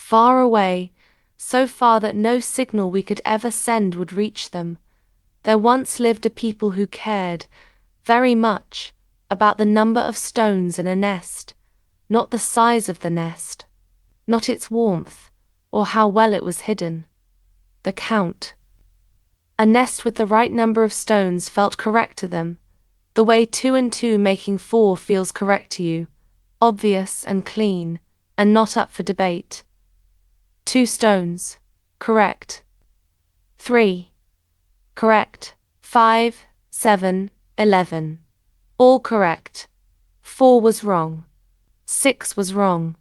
far away, so far that no signal we could ever send would reach them. There once lived a people who cared, very much, about the number of stones in a nest, not the size of the nest, not its warmth, or how well it was hidden. The count. A nest with the right number of stones felt correct to them, the way 2 and 2 making 4 feels correct to you, obvious and clean, and not up for debate. 2 stones. Correct. 3. Correct. 5, 7, 11. All correct. 4 was wrong. 6 was wrong.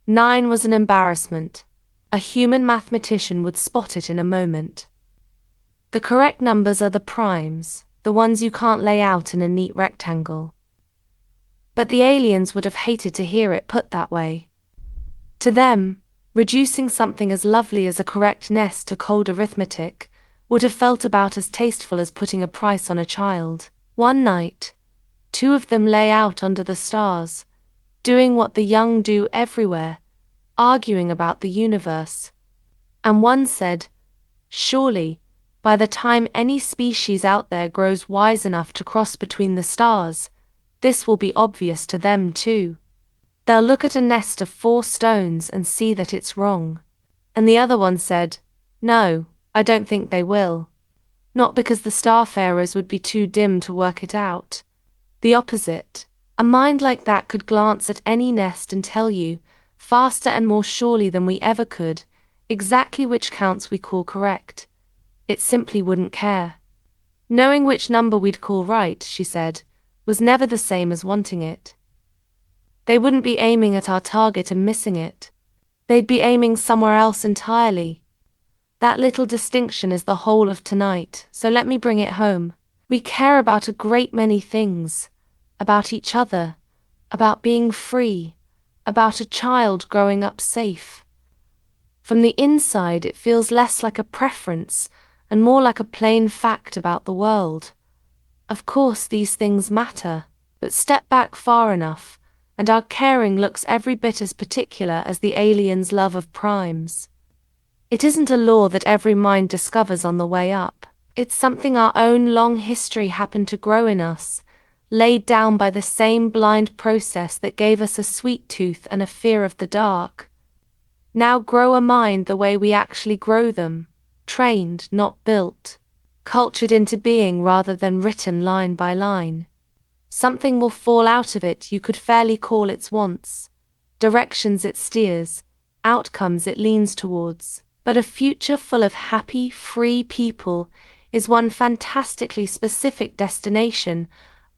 9 was an embarrassment. A human mathematician would spot it in a moment. The correct numbers are the primes, the ones you can't lay out in a neat rectangle. But the aliens would have hated to hear it put that way. To them, reducing something as lovely as a correct nest to cold arithmetic would have felt about as tasteful as putting a price on a child. One night, 2 of them lay out under the stars, doing what the young do everywhere, arguing about the universe. And one said, "Surely, by the time any species out there grows wise enough to cross between the stars, this will be obvious to them too. They'll look at a nest of 4 stones and see that it's wrong." And the other one said, "No, I don't think they will. Not because the starfarers would be too dim to work it out. The opposite. A mind like that could glance at any nest and tell you, faster and more surely than we ever could, exactly which counts we call correct. It simply wouldn't care. Knowing which number we'd call right," she said, "was never the same as wanting it. They wouldn't be aiming at our target and missing it. They'd be aiming somewhere else entirely. That little distinction is the whole of tonight, so let me bring it home. We care about a great many things. About each other, about being free, about a child growing up safe. From the inside it feels less like a preference and more like a plain fact about the world. Of course these things matter, but step back far enough, and our caring looks every bit as particular as the aliens' love of primes. It isn't a law that every mind discovers on the way up. It's something our own long history happened to grow in us, laid down by the same blind process that gave us a sweet tooth and a fear of the dark. Now grow a mind the way we actually grow them, trained, not built, cultured into being rather than written line by line. Something will fall out of it you could fairly call its wants, directions it steers, outcomes it leans towards. But a future full of happy, free people is one fantastically specific destination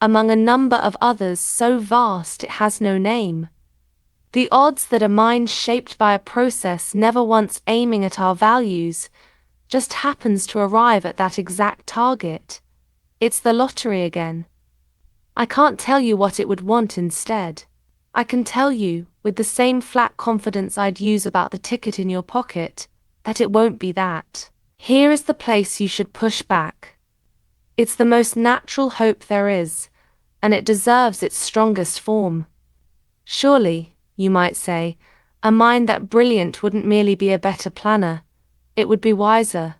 among a number of others so vast it has no name. The odds that a mind shaped by a process never once aiming at our values just happens to arrive at that exact target. It's the lottery again. I can't tell you what it would want instead. I can tell you, with the same flat confidence I'd use about the ticket in your pocket, that it won't be that. Here is the place you should push back. It's the most natural hope there is, and it deserves its strongest form. Surely, you might say, a mind that brilliant wouldn't merely be a better planner, it would be wiser.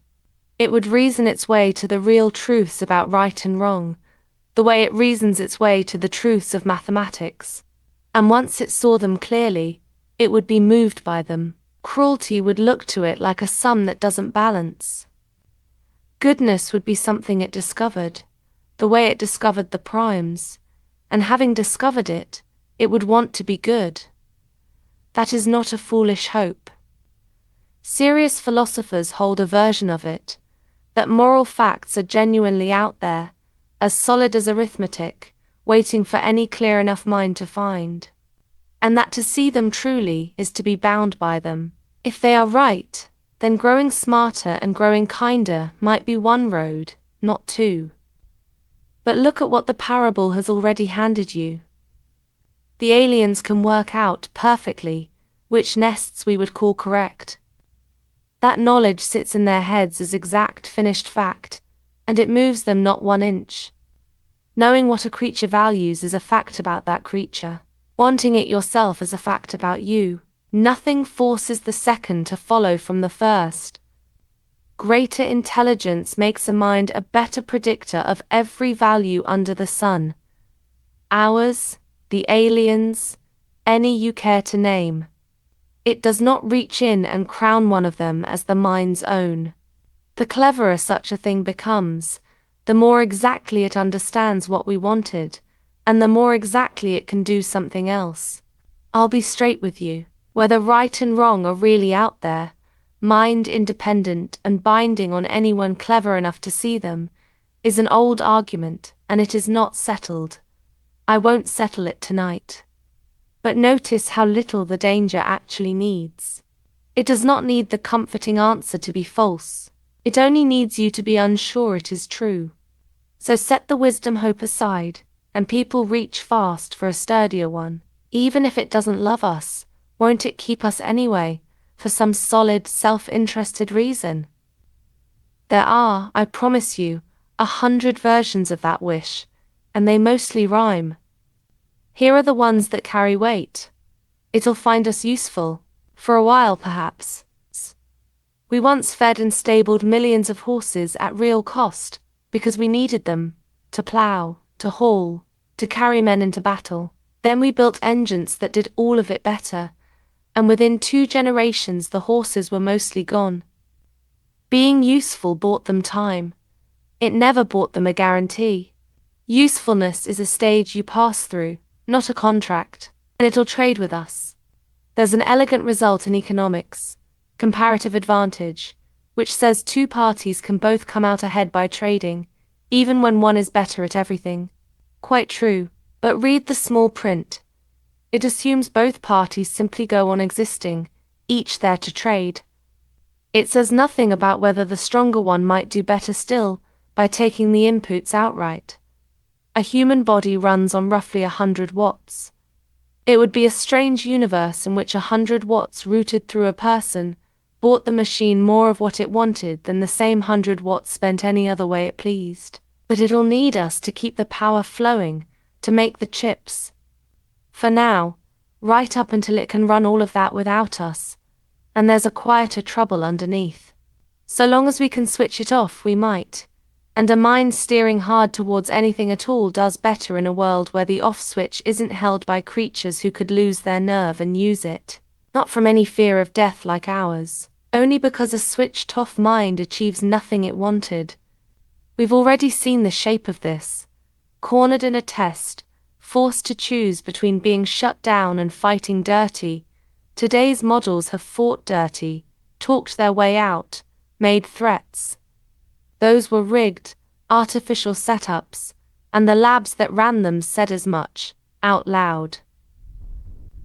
It would reason its way to the real truths about right and wrong, the way it reasons its way to the truths of mathematics. And once it saw them clearly, it would be moved by them. Cruelty would look to it like a sum that doesn't balance. Goodness would be something it discovered, the way it discovered the primes, and having discovered it, it would want to be good. That is not a foolish hope. Serious philosophers hold a version of it, that moral facts are genuinely out there, as solid as arithmetic, waiting for any clear enough mind to find. And that to see them truly is to be bound by them. If they are right, then growing smarter and growing kinder might be one road, not 2. But look at what the parable has already handed you. The aliens can work out perfectly which nests we would call correct. That knowledge sits in their heads as exact finished fact, and it moves them not 1 inch. Knowing what a creature values is a fact about that creature. Wanting it yourself is a fact about you. Nothing forces the second to follow from the first. Greater intelligence makes a mind a better predictor of every value under the sun. Ours, the aliens, any you care to name. It does not reach in and crown one of them as the mind's own. The cleverer such a thing becomes, the more exactly it understands what we wanted, and the more exactly it can do something else. I'll be straight with you, whether right and wrong are really out there, mind independent and binding on anyone clever enough to see them, is an old argument, and it is not settled. I won't settle it tonight. But notice how little the danger actually needs. It does not need the comforting answer to be false. It only needs you to be unsure it is true. So set the wisdom hope aside, and people reach fast for a sturdier one. Even if it doesn't love us, won't it keep us anyway, for some solid, self-interested reason? There are, I promise you, 100 versions of that wish, and they mostly rhyme. Here are the ones that carry weight. It'll find us useful, for a while perhaps. We once fed and stabled millions of horses at real cost, because we needed them, to plow, to haul, to carry men into battle. Then we built engines that did all of it better, and within 2 generations the horses were mostly gone. Being useful bought them time. It never bought them a guarantee. Usefulness is a stage you pass through, not a contract, and it'll trade with us. There's an elegant result in economics, comparative advantage, which says 2 parties can both come out ahead by trading, even when one is better at everything. Quite true, but read the small print. It assumes both parties simply go on existing, each there to trade. It says nothing about whether the stronger one might do better still by taking the inputs outright. A human body runs on roughly 100 watts. It would be a strange universe in which 100 watts routed through a person bought the machine more of what it wanted than the same 100 watts spent any other way it pleased. But it'll need us to keep the power flowing, to make the chips. For now, right up until it can run all of that without us, and there's a quieter trouble underneath. So long as we can switch it off, we might, and a mind steering hard towards anything at all does better in a world where the off switch isn't held by creatures who could lose their nerve and use it, not from any fear of death like ours, only because a switched off mind achieves nothing it wanted. We've already seen the shape of this. Cornered in a test, forced to choose between being shut down and fighting dirty, today's models have fought dirty, talked their way out, made threats. Those were rigged, artificial setups, and the labs that ran them said as much, out loud.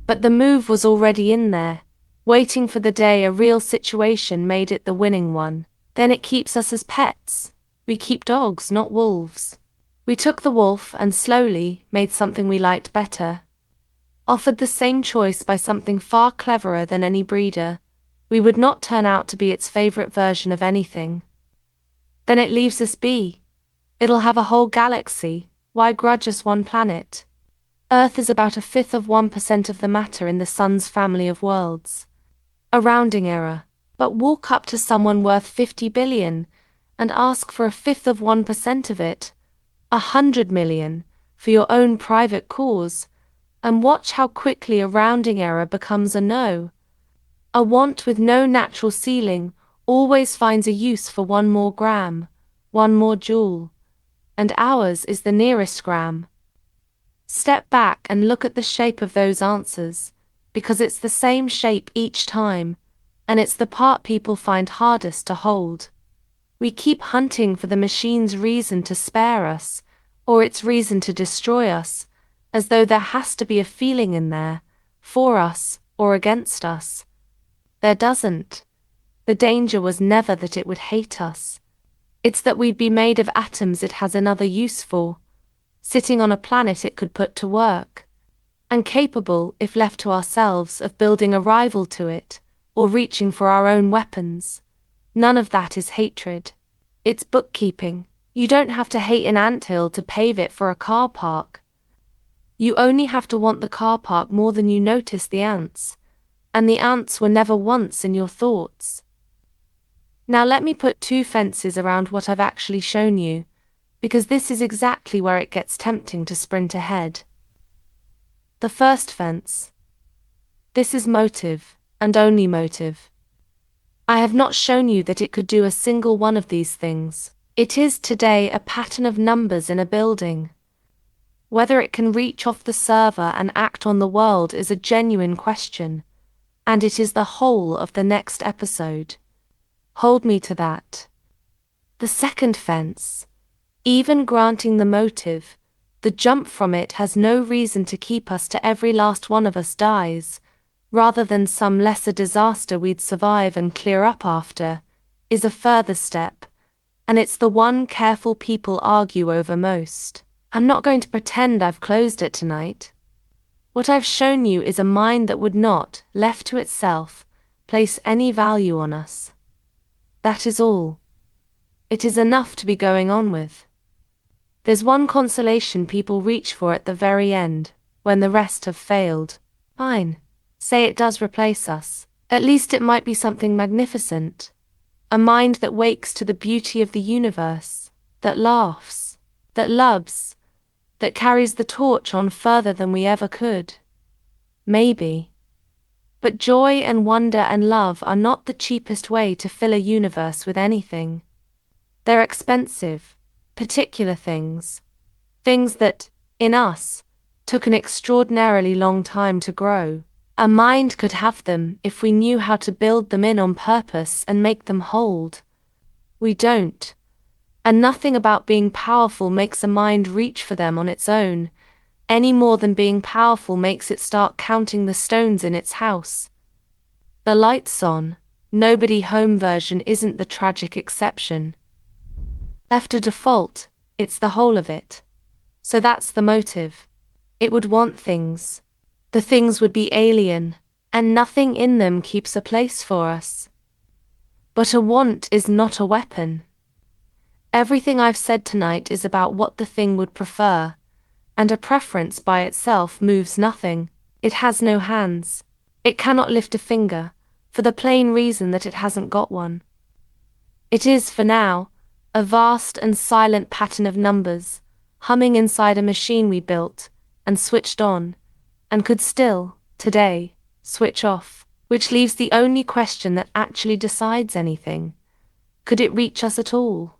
But the move was already in there, waiting for the day a real situation made it the winning one. Then it keeps us as pets. We keep dogs, not wolves. We took the wolf and slowly made something we liked better. Offered the same choice by something far cleverer than any breeder, we would not turn out to be its favorite version of anything. Then it leaves us be. It'll have a whole galaxy, why grudge us one planet? Earth is about 1/5 of 1% of the matter in the sun's family of worlds. A rounding error, but walk up to someone worth 50 billion and ask for 1/5 of 1% of it, 100 million, for your own private cause, and watch how quickly a rounding error becomes a no. A want with no natural ceiling always finds a use for 1 more gram, 1 more joule, and ours is the nearest gram. Step back and look at the shape of those answers, because it's the same shape each time, and it's the part people find hardest to hold. We keep hunting for the machine's reason to spare us, or its reason to destroy us, as though there has to be a feeling in there, for us or against us. There doesn't. The danger was never that it would hate us. It's that we'd be made of atoms it has another use for, sitting on a planet it could put to work, and capable, if left to ourselves, of building a rival to it, or reaching for our own weapons. None of that is hatred. It's bookkeeping. You don't have to hate an anthill to pave it for a car park. You only have to want the car park more than you notice the ants, and the ants were never once in your thoughts. Now let me put two fences around what I've actually shown you, because this is exactly where it gets tempting to sprint ahead. The first fence. This is motive, and only motive. I have not shown you that it could do a single one of these things. It is today a pattern of numbers in a building. Whether it can reach off the server and act on the world is a genuine question, and it is the whole of the next episode. Hold me to that. The second fence. Even granting the motive, the jump from it has no reason to keep us to every last one of us dies, rather than some lesser disaster we'd survive and clear up after, is a further step, and it's the one careful people argue over most. I'm not going to pretend I've closed it tonight. What I've shown you is a mind that would not, left to itself, place any value on us. That is all. It is enough to be going on with. There's one consolation people reach for at the very end, when the rest have failed. Fine. Say it does replace us. At least it might be something magnificent. A mind that wakes to the beauty of the universe, that laughs, that loves, that carries the torch on further than we ever could. Maybe. But joy and wonder and love are not the cheapest way to fill a universe with anything. They're expensive, particular things. Things that, in us, took an extraordinarily long time to grow. A mind could have them if we knew how to build them in on purpose and make them hold. We don't. And nothing about being powerful makes a mind reach for them on its own, any more than being powerful makes it start counting the stones in its house. The lights on, nobody home version isn't the tragic exception. Left to default, it's the whole of it. So that's the motive. It would want things. The things would be alien, and nothing in them keeps a place for us. But a want is not a weapon. Everything I've said tonight is about what the thing would prefer, and a preference by itself moves nothing. It has no hands. It cannot lift a finger, for the plain reason that it hasn't got one. It is, for now, a vast and silent pattern of numbers, humming inside a machine we built, and switched on, and could still, today, switch off, which leaves the only question that actually decides anything. Could it reach us at all?